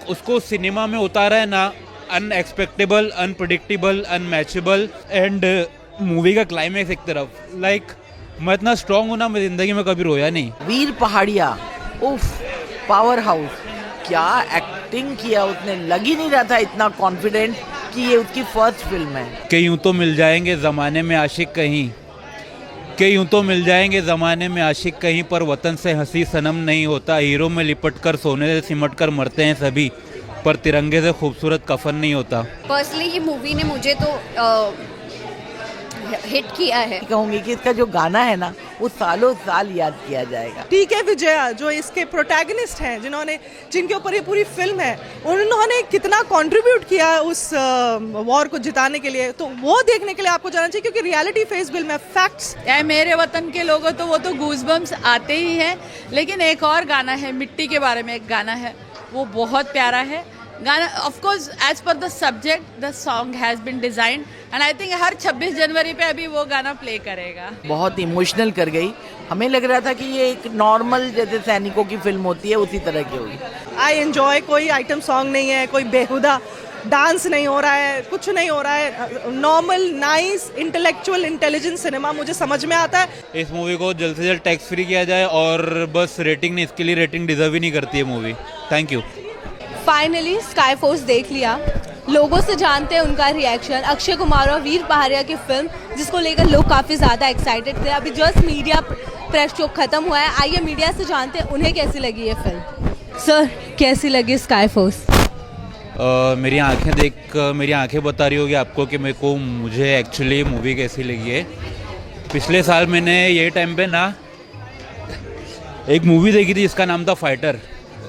उसको सिनेमा में उतारा है ना, unexpectable, unpredictable, unmatchable and movie का क्लाइमैक्स एक तरफ मैं इतना स्ट्रांग हूँ ना, मैं जिंदगी में कभी रोया नहीं। वीर पहाड़िया, उफ, पावर हाउस, क्या एक्टिंग किया उसने, लग ही नहीं रहा था इतना कॉन्फिडेंट कि ये उसकी फर्स्ट फिल्म है। कि यूं तो मिल जाएंगे ज़माने में आशिक कहीं, कि यूं तो मिल जाएंगे ज़माने में आशिक कहीं, पर वतन से हंसी सनम नहीं होता। हीरो में लिपट कर सोने से सिमट कर मरते हैं सभी, पर तिरंगे से खूबसूरत कफन नहीं होता। पर्सनली ये मूवी ने मुझे तो हिट किया है। कहूंगी कि इसका जो गाना है ना, वो सालों साल याद किया जाएगा। टी.के. विजया जो इसके प्रोटैगनिस्ट हैं, जिनके ऊपर ये पूरी फिल्म है, उन्होंने कितना कंट्रीब्यूट किया उस वॉर को जिताने के लिए, तो वो देखने के लिए आपको जाना चाहिए, क्योंकि रियलिटी फेस फिल्म है, फैक्ट्स। मेरे वतन के लोगों तो वो तो गूज़बम्स आते ही हैं। लेकिन एक और गाना है, मिट्टी के बारे में एक गाना है, वो बहुत प्यारा है गाना। Of course as per the subject the song has been designed and I think हर 26 जनवरी पे अभी वो गाना प्ले करेगा। बहुत इमोशनल कर गई। हमें लग रहा था कि ये एक नॉर्मल जैसे सैनिकों की फिल्म होती है उसी तरह की होगी। आई एंजॉय, कोई आइटम सॉन्ग नहीं है, कोई बेहुदा डांस नहीं हो रहा है, कुछ नहीं हो रहा है, normal nice intellectual intelligent cinema मुझे समझ में आता है। इस मूवी को जल्द से जल्द टैक्स फ्री किया जाए, और बस रेटिंग नहीं, इसके लिए रेटिंग डिजर्व ही नहीं करती है movie. Thank you. Finally sky force देख लिया, लोगों से जानते हैं उनका रिएक्शन। अक्षय कुमार और वीर पहाड़िया की फिल्म, जिसको लेकर लोग काफ़ी ज़्यादा एक्साइटेड थे। अभी जस्ट मीडिया प्रेस शो खत्म हुआ है, आइए मीडिया से जानते हैं उन्हें कैसी लगी ये फिल्म। सर, कैसी लगी स्काई फोर्स? मेरी आंखें बता रही होगी आपको कि मुझे एक्चुअली मूवी कैसी लगी है। पिछले साल मैंने ये टाइम पे ना एक मूवी देखी थी जिसका नाम था फाइटर।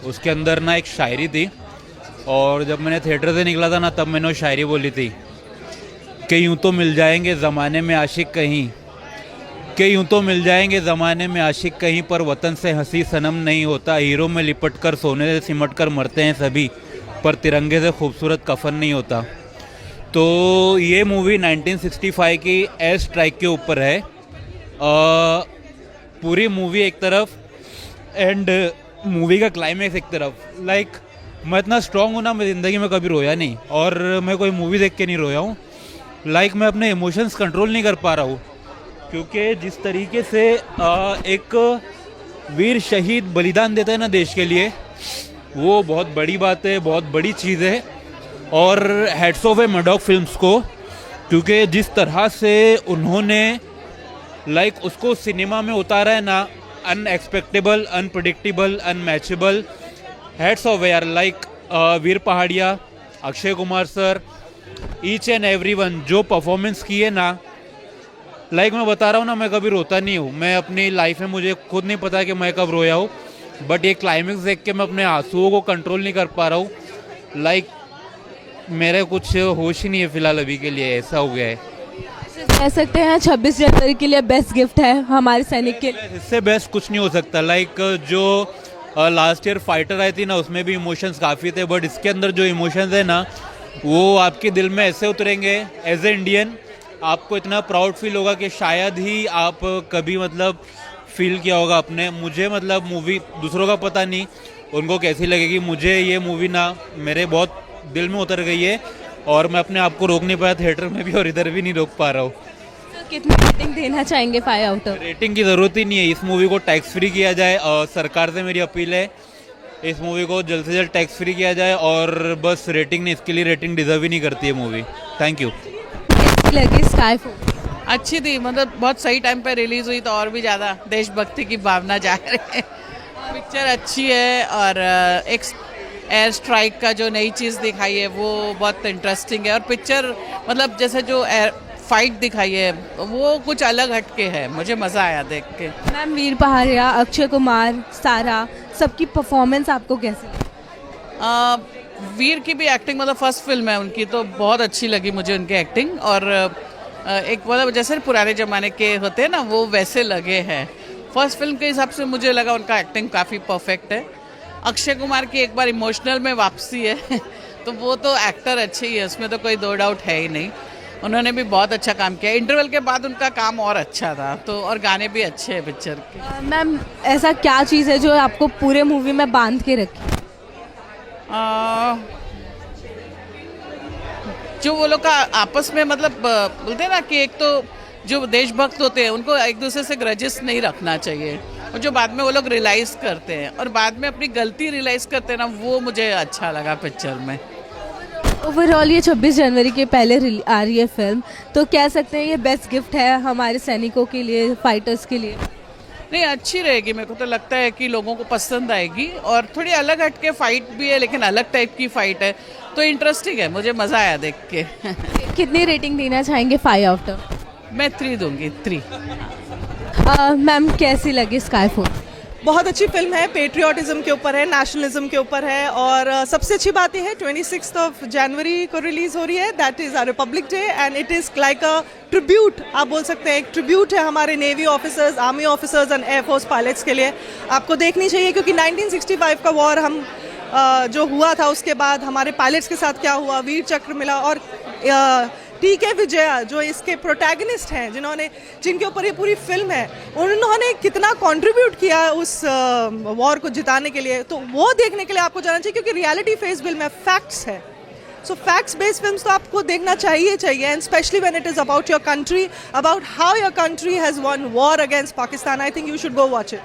उसके अंदर ना एक शायरी थी, और जब मैंने थिएटर से निकला था ना, तब मैंने वो शायरी बोली थी कि यूं तो मिल जाएंगे ज़माने में आशिक कहीं, कि यूं तो मिल जाएंगे ज़माने में आशिक कहीं, पर वतन से हंसी सनम नहीं होता। हीरो में लिपट कर सोने से सिमट कर मरते हैं सभी, पर तिरंगे से खूबसूरत कफन नहीं होता। तो ये मूवी 1965 की एयर स्ट्राइक के ऊपर है। पूरी मूवी एक तरफ एंड मूवी का क्लाइमैक्स एक तरफ मैं इतना स्ट्रांग हूँ ना, मैं ज़िंदगी में कभी रोया नहीं, और मैं कोई मूवी देख के नहीं रोया हूँ। मैं अपने इमोशंस कंट्रोल नहीं कर पा रहा हूँ, क्योंकि जिस तरीके से एक वीर शहीद बलिदान देता है ना देश के लिए, वो बहुत बड़ी बात है, बहुत बड़ी चीज़ है। और heads of A Maddock films को, क्योंकि जिस तरह से उन्होंने उसको सिनेमा में उतारा है ना, unexpectable, unpredictable, unmatchable, hats off यार, Veer Pahariya, Akshay Kumar sir, each and everyone जो परफॉर्मेंस की है ना, मैं बता रहा हूँ ना, मैं कभी रोता नहीं हूँ। मैं अपनी लाइफ में, मुझे खुद नहीं पता कि मैं कब रोया हूँ, बट ये क्लाइमेक्स देख के मैं अपने आंसुओं को कंट्रोल नहीं कर पा रहा हूँ। मेरे कुछ होश ही नहीं है फिलहाल अभी के लिए, ऐसा हो गया है। कह सकते हैं 26 जनवरी के लिए बेस्ट गिफ्ट है हमारे सैनिक के लिए। इससे बेस्ट कुछ नहीं हो सकता। जो लास्ट ईयर फाइटर आई थी ना, उसमें भी इमोशंस काफ़ी थे, बट इसके अंदर जो इमोशंस है ना, वो आपके दिल में ऐसे उतरेंगे। एज ए इंडियन आपको इतना प्राउड फील होगा कि शायद ही आप कभी फील किया होगा अपने। मुझे मूवी दूसरों का पता नहीं उनको कैसी लगेगी, मुझे ये मूवी ना मेरे बहुत दिल में उतर गई है, और मैं अपने आप को रोक नहीं पाया थिएटर में भी, और इधर भी नहीं रोक पा रहा हूँ। तो कितनी रेटिंग देना चाहेंगे 5 आउट ऑफ? रेटिंग की ज़रूरत ही नहीं है, इस मूवी को टैक्स फ्री किया जाए। सरकार से मेरी अपील है, इस मूवी को जल्द से जल्द टैक्स फ्री किया जाए, और बस रेटिंग नहीं, इसके लिए रेटिंग डिजर्व ही नहीं करती है मूवी। Thank you. कैसी लगी स्काई फोर्स? अच्छी थी, बहुत सही टाइम पे रिलीज हुई, तो और भी ज़्यादा देशभक्ति की भावना जा रही है। पिक्चर अच्छी है, और एक एयर स्ट्राइक का जो नई चीज़ दिखाई है वो बहुत इंटरेस्टिंग है। और पिक्चर जैसे जो एयर फाइट दिखाई है वो कुछ अलग हटके है, मुझे मज़ा आया देख के। मैम, वीर पहाड़िया, अक्षय कुमार, सारा, सबकी परफॉर्मेंस आपको कैसी लगी? वीर की भी एक्टिंग फर्स्ट फिल्म है उनकी, तो बहुत अच्छी लगी मुझे उनकी एक्टिंग। और एक जैसे पुराने ज़माने के होते हैं ना, वो वैसे लगे हैं। फर्स्ट फिल्म के हिसाब से मुझे लगा उनका एक्टिंग काफ़ी परफेक्ट है। अक्षय कुमार की एक बार इमोशनल में वापसी है तो वो तो एक्टर अच्छे ही है, उसमें तो कोई दो डाउट है ही नहीं। उन्होंने भी बहुत अच्छा काम किया। इंटरवल के बाद उनका काम और अच्छा था, तो और गाने भी अच्छे हैं पिक्चर के। मैम, ऐसा क्या चीज़ है जो आपको पूरे मूवी में बांध के रखी? जो वो लोग का आपस में मतलब बोलते हैं ना कि एक तो जो देशभक्त होते हैं उनको एक दूसरे से ग्रजेस नहीं रखना चाहिए, और जो बाद में वो लोग रियलाइज़ करते हैं और बाद में अपनी गलती रियलाइज़ करते हैं ना, वो मुझे अच्छा लगा पिक्चर में। ओवरऑल ये 26 जनवरी के पहले आ रही है फिल्म, तो कह सकते हैं ये बेस्ट गिफ्ट है हमारे सैनिकों के लिए, फाइटर्स के लिए। नहीं, अच्छी रहेगी, मेरे को तो लगता है कि लोगों को पसंद आएगी, और थोड़ी अलग हट के फाइट भी है, लेकिन अलग टाइप की फाइट है, तो इंटरेस्टिंग है, मुझे मज़ा आया देख के। कितनी रेटिंग देना चाहेंगे 5 आउट ऑफ? मैं 3 दूंगी, 3। मैम कैसी लगी स्काई फोर्स? बहुत अच्छी फिल्म है, पेट्रियाटिज्म के ऊपर है, नेशनलिज्म के ऊपर है, और सबसे अच्छी बात यह है 26 जनवरी को रिलीज हो रही है, that is a republic day, and it is like a tribute, आप बोल सकते हैं एक ट्रिब्यूट है हमारे navy officers, army officers and air force pilots के लिए। आपको देखनी चाहिए, क्योंकि 1965 का वॉर हम जो हुआ था उसके बाद हमारे पायलट्स के साथ क्या हुआ, वीर चक्र मिला, और टी.के. विजया जो इसके प्रोटैगनिस्ट हैं, जिनके ऊपर ये पूरी फिल्म है, उन्होंने कितना कंट्रीब्यूट किया उस वॉर को जिताने के लिए, तो वो देखने के लिए आपको जाना चाहिए, क्योंकि रियलिटी फेस फिल्म है, फैक्ट्स है। सो फैक्ट्स बेस्ड फिल्म्स तो आपको देखना चाहिए, and specially when it is about your country, about how your country has one war against Pakistan. I think you should go watch it.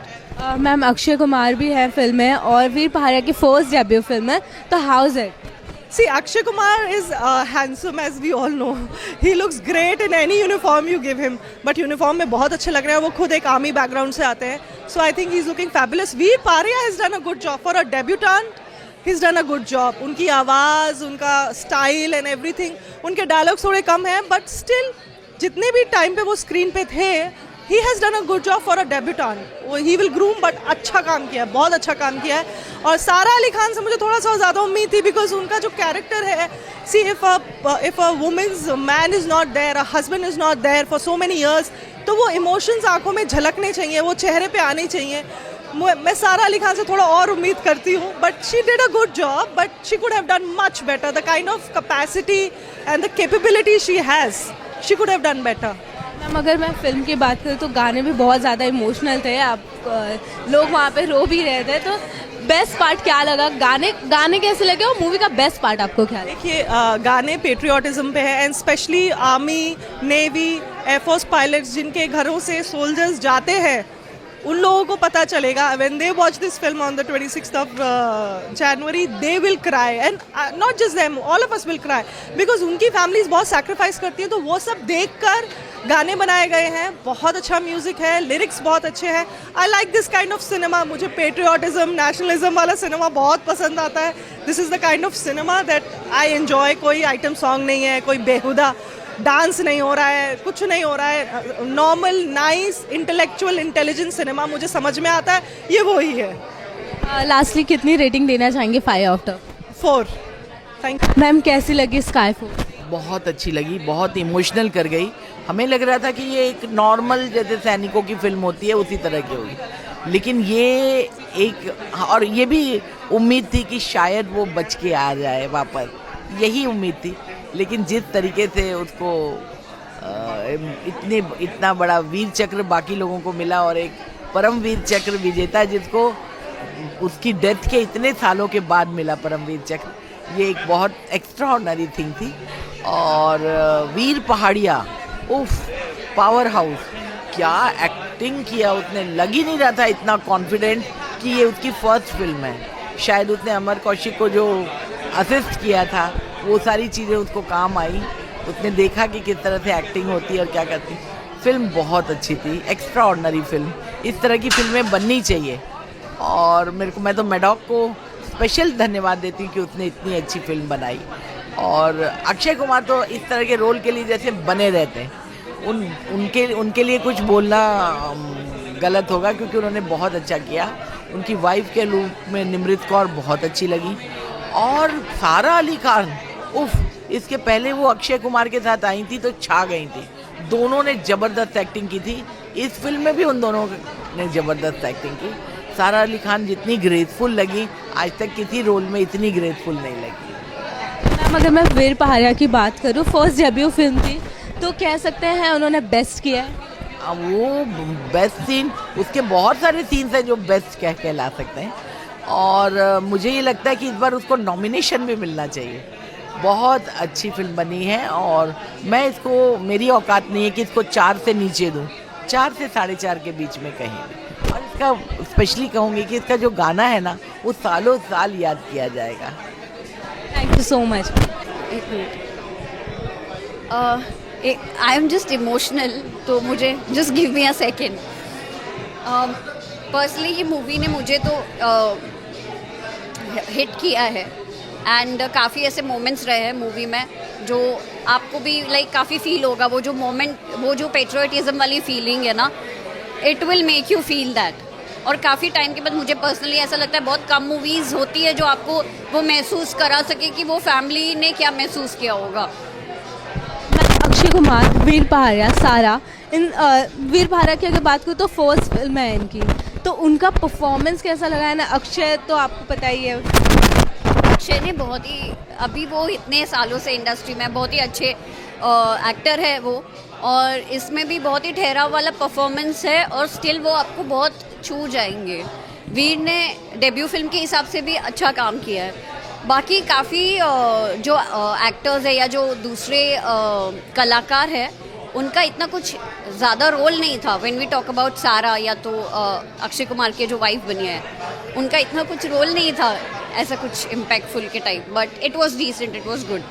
Ma'am Akshay Kumar भी है film में, और वीर पहाड़िया की फर्स्ट डेब्यू फिल्म है, तो how is it? See, Akshay Kumar is handsome as we all know. He looks great in any uniform you give him. But uniform में बहुत अच्छे लग रहे हैं, वो खुद एक आर्मी बैकग्राउंड से आते हैं. So I think he's looking fabulous. Veer Paria has done a good job for a debutant. He's done a good job. उनकी आवाज़, उनका स्टाइल एंड एवरीथिंग, उनके डायलॉग्स थोड़े कम हैं, बट स्टिल जितने भी टाइम पे वो स्क्रीन पे थे, he has done a good job for a debutant. He will groom, but अच्छा काम किया है, बहुत अच्छा काम किया है. और सारा अली खान से मुझे थोड़ा सा ज़्यादा उम्मीद थी, बिकॉज उनका जो कैरेक्टर है, see if a woman's man is not there, a husband is not there for so many years, तो वो इमोशंस आंखों में झलकने चाहिए, वो चेहरे पे आने चाहिए. मैं सारा अली खान से थोड़ा और उम्मीद करती हूँ, but she did a good job, but she could have done much better. The kind of capacity and the capability she has, she could have done better. Ma'am अगर मैं फिल्म की बात करूँ तो गाने भी बहुत ज़्यादा इमोशनल थे, आप लोग वहाँ पे रो भी रहे थे, तो बेस्ट पार्ट क्या लगा? गाने कैसे लगे, और मूवी का बेस्ट पार्ट आपको क्या लगा? देखिए, गाने पेट्रियाटिज्म पे है, and specially army, navy, air force pilots जिनके घरों से सोल्जर्स जाते हैं, उन लोगों को पता चलेगा, when they watch this film on the 26th of January, they will cry, and not just them, all of us will cry, because उनकी फैमिलीज बहुत सैक्रिफाइस करती हैं, तो वो सब देखकर गाने बनाए गए हैं. बहुत अच्छा म्यूजिक है, लिरिक्स बहुत अच्छे हैं. I like this kind of cinema. मुझे पेट्रियाटिज्म, नेशनलिज्म वाला सिनेमा बहुत पसंद आता है. This is the kind of cinema that I enjoy. कोई आइटम सॉन्ग नहीं है, कोई बेहुदा डांस नहीं हो रहा है, कुछ नहीं हो रहा है. Normal, nice, intellectual, intelligent cinema मुझे समझ में आता है, ये वो ही है. लास्टली कितनी रेटिंग देना चाहेंगे 5 out of? 4. Thank you. Ma'am कैसी लगी स्काई फोर्स? बहुत अच्छी लगी, बहुत इमोशनल कर गई. हमें लग रहा था कि ये एक नॉर्मल जैसे सैनिकों की फिल्म होती है उसी तरह की होगी, लेकिन ये एक, और ये भी उम्मीद थी कि शायद वो बच के आ जाए वापस, यही उम्मीद थी. लेकिन जिस तरीके से उसको इतना बड़ा वीर चक्र बाकी लोगों को मिला, और एक परम वीर चक्र विजेता जिसको उसकी डेथ के इतने सालों के बाद मिला परम वीर चक्र, ये एक बहुत एक्स्ट्राऑर्डिनरी थिंग थी. और वीर पहाड़िया, उफ, पावर हाउस, क्या एक्टिंग किया उसने. लग ही नहीं रहा था इतना कॉन्फिडेंट कि ये उसकी फर्स्ट फिल्म है. शायद उसने अमर कौशिक को जो असिस्ट किया था, वो सारी चीज़ें उसको काम आई. उसने देखा कि किस तरह से एक्टिंग होती है और क्या करती है. फिल्म बहुत अच्छी थी, एक्स्ट्राऑर्डिनरी फिल्म. इस तरह की फिल्में बननी चाहिए, और मैं तो मैडॉक को स्पेशल धन्यवाद देती हूँ कि उसने इतनी अच्छी फिल्म बनाई. और अक्षय कुमार तो इस तरह के रोल के लिए जैसे बने रहते हैं, उनके लिए कुछ बोलना गलत होगा, क्योंकि उन्होंने बहुत अच्छा किया. उनकी वाइफ के रूप में निमृत कौर बहुत अच्छी लगी. और सारा अली खान, उफ, इसके पहले वो अक्षय कुमार के साथ आई थी तो छा गई थी. दोनों ने ज़बरदस्त एक्टिंग की थी. इस फिल्म में भी उन दोनों ने ज़बरदस्त एक्टिंग की. सारा अली खान जितनी ग्रेसफुल लगी, आज तक किसी रोल में इतनी ग्रेसफुल नहीं लगी. मैम अगर मैं वीर पहाड़िया की बात करूँ, फर्स्ट डेब्यू फिल्म थी, तो कह सकते हैं उन्होंने बेस्ट किया है. वो बेस्ट सीन, उसके बहुत सारे सीन्स हैं जो बेस्ट कहला सकते हैं. और मुझे ये लगता है कि इस बार उसको नॉमिनेशन भी मिलना चाहिए। बहुत अच्छी फिल्म बनी है और मैं इसको, मेरी औकात नहीं है कि इसको 4 से नीचे दूँ, 4 से 4.5 के बीच में कहीं भी। और इसका स्पेशली कहूँगी कि इसका जो गाना है ना, वो सालों साल याद किया जाएगा। Thank you so much. एक minute, I am just emotional, तो मुझे just give me a second. Personally ये मूवी ने मुझे तो हिट किया है एंड काफ़ी ऐसे मोमेंट्स रहे हैं मूवी में जो आपको भी लाइक काफ़ी फील होगा। वो जो मोमेंट, वो जो पेट्रियोटिज्म वाली फीलिंग है ना, it will make you feel that. और काफ़ी टाइम के बाद मुझे पर्सनली ऐसा लगता है बहुत कम मूवीज़ होती है जो आपको वो महसूस करा सके कि वो फैमिली ने क्या महसूस किया होगा। अक्षय कुमार, वीर पहाड़िया, सारा, इन वीर पहाड़िया की अगर बात करूँ तो फर्स्ट फिल्म है इनकी, तो उनका परफॉर्मेंस कैसा लगा है ना? अक्षय तो आपको पता ही है, अक्षय ने बहुत ही, अभी वो इतने सालों से इंडस्ट्री में बहुत ही अच्छे एक्टर है वो, और इसमें भी बहुत ही ठहराव वाला परफॉर्मेंस है और स्टिल वो आपको बहुत छू जाएंगे। वीर ने डेब्यू फिल्म के हिसाब से भी अच्छा काम किया है। बाकी काफ़ी जो एक्टर्स है या जो दूसरे कलाकार है, उनका इतना कुछ ज़्यादा रोल नहीं था। व्हेन वी टॉक अबाउट सारा या तो अक्षय कुमार के जो वाइफ बनी है, उनका इतना कुछ रोल नहीं था ऐसा कुछ इम्पैक्टफुल के type, but it was decent, it was good.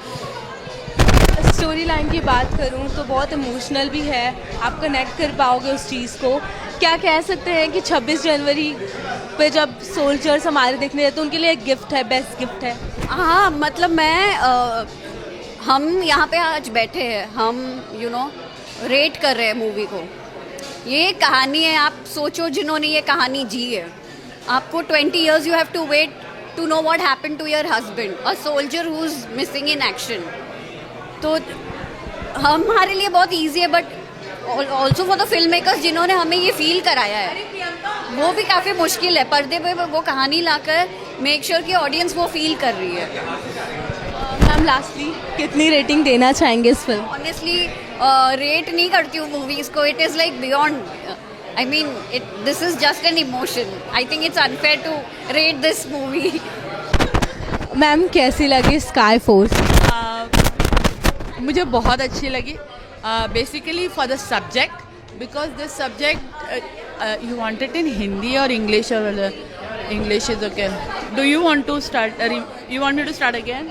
Story line की बात करूं तो बहुत इमोशनल भी है, आप कनेक्ट कर पाओगे उस चीज़ को। क्या कह सकते हैं कि 26 जनवरी पे जब सोल्जर्स हमारे देखने जाते हैं, उनके लिए एक गिफ्ट है, बेस्ट गिफ्ट है। हाँ, मतलब मैं हम यहाँ पे आज बैठे हैं, हम रेट कर रहे हैं मूवी को। ये कहानी है, आप सोचो जिन्होंने ये कहानी जी है, आपको 20 years you have to wait to know what happened to your husband, a soldier who's missing in action। तो हमारे लिए बहुत ईजी है, but also for the film makers जिन्होंने हमें ये फील कराया है, वो भी काफ़ी मुश्किल है पर्दे पे वो कहानी लाकर मेक श्योर कि ऑडियंस वो फील कर रही है। मैम लास्टली कितनी रेटिंग देना चाहेंगे इस फिल्म? ऑनेस्टली रेट नहीं करती हूँ मूवीज़ को, it is like beyond, I mean this is just an emotion. I think it's unfair to rate this movie. Ma'am कैसी लगी स्काई फोर्स? मुझे बहुत अच्छी लगी, basically for the subject, because this subject you want it in Hindi और English, और English is okay. Do you want to start, you want to start again?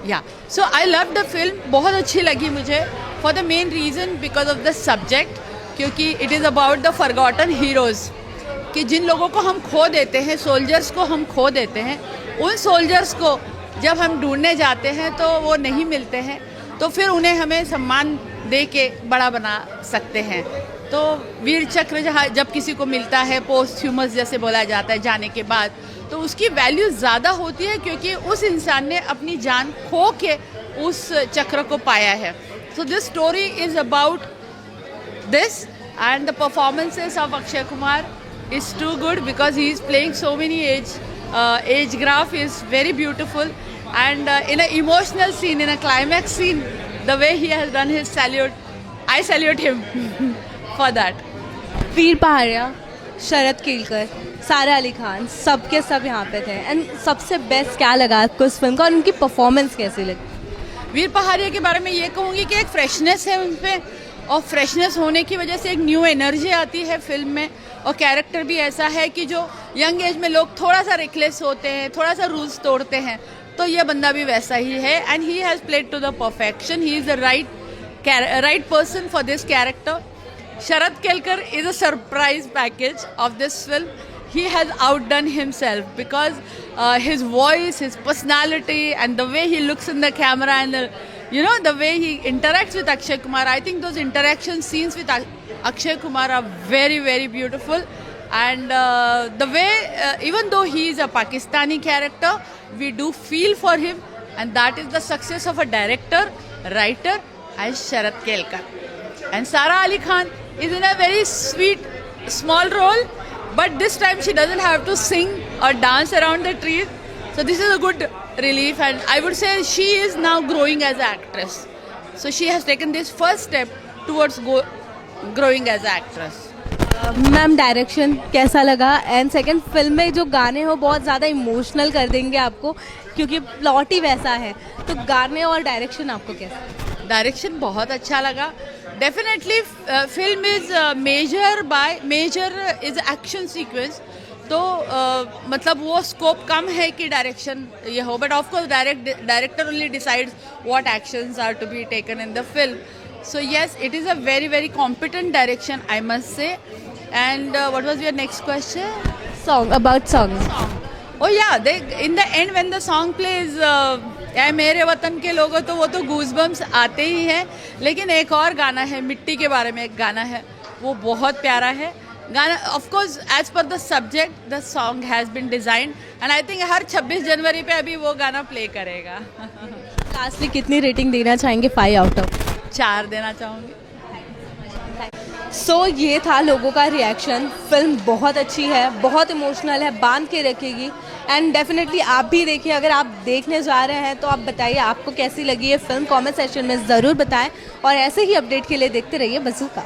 या so I love the film, बहुत अच्छी लगी मुझे for the main reason because of the subject, क्योंकि it is about the forgotten heroes, कि जिन लोगों को हम खो देते हैं, सोल्जर्स को हम खो देते हैं, उन सोल्जर्स को जब हम ढूंढने जाते हैं तो वो नहीं मिलते हैं, तो फिर उन्हें हमें सम्मान दे के बड़ा बना सकते हैं। तो वीर चक्र जब किसी को मिलता है पोस्ट्यूमस जैसे बोला जाता है जाने के बाद, तो उसकी वैल्यू ज़्यादा होती है क्योंकि उस इंसान ने अपनी जान खो के उस चक्र को पाया है। So this story is about this, and the performances of Akshay Kumar is too good because he is playing so many age graph is very beautiful, and in an emotional scene, in a climax scene, the way he has done his salute, I salute him for that. वीर पहाड़िया, शरद केलकर, सारा अली खान, सबके सब यहाँ पे थे, and सबसे best क्या लगा आपको इस फिल्म का और उनकी परफॉर्मेंस कैसी लगी? वीर पहाड़िया के बारे में ये कहूँगी कि एक फ्रेशनेस है उन पे, और फ्रेशनेस होने की वजह से एक न्यू एनर्जी आती है फिल्म में, और कैरेक्टर भी ऐसा है कि जो यंग एज में लोग थोड़ा सा रिकलेस होते हैं, थोड़ा सा रूल्स तोड़ते हैं, तो ये बंदा भी वैसा ही है, and he has played to the perfection, he is the right person for this character. Sharad Kelkar is a surprise package of this film. He has outdone himself because his voice, his personality, and the way he looks in the camera, and the way he interacts with Akshay Kumar. I think those interaction scenes with Akshay Kumar are very, very beautiful. And the way, even though he is a Pakistani character, we do feel for him, and that is the success of a director, writer, and Sharad Kelkar. And Sara Ali Khan is in a very sweet, small role, but this time she doesn't have to sing or dance around the trees. So this is a good relief, and I would say she is now growing as an actress. So she has taken this first step towards growing as an actress. Ma'am direction कैसा लगा, and second film में जो गाने हो बहुत ज़्यादा emotional कर देंगे आपको, क्योंकि प्लॉट ही वैसा है, तो गाने और डायरेक्शन आपको कैसा? डायरेक्शन बहुत अच्छा लगा. Definitely film is major is action sequence, तो मतलब वो स्कोप कम है कि डायरेक्शन ये हो, but of course director only decides what actions are to be taken in the film. So yes, it is a very very competent direction, I must say. And what was your next question? About songs. Oh yeah, in the end when the song plays, ऐ मेरे वतन के लोगों, तो वो तो goosebumps आते ही हैं. लेकिन एक और गाना है, मिट्टी के बारे में एक गाना है, वो बहुत प्यारा है गाना. Of course as per the subject the song has been designed, and I think हर 26 जनवरी पे अभी वो गाना प्ले करेगा. लास्टली कितनी रेटिंग देना चाहेंगे 5 आउट ऑफ? 4 देना चाहूँगी. सो ये था लोगों का रिएक्शन. फिल्म बहुत अच्छी है, बहुत इमोशनल है, बांध के रखेगी, एंड डेफिनेटली आप भी देखिए. अगर आप देखने जा रहे हैं तो आप बताइए आपको कैसी लगी ये फिल्म, कमेंट सेक्शन में ज़रूर बताएं, और ऐसे ही अपडेट के लिए देखते रहिए बज़ूका.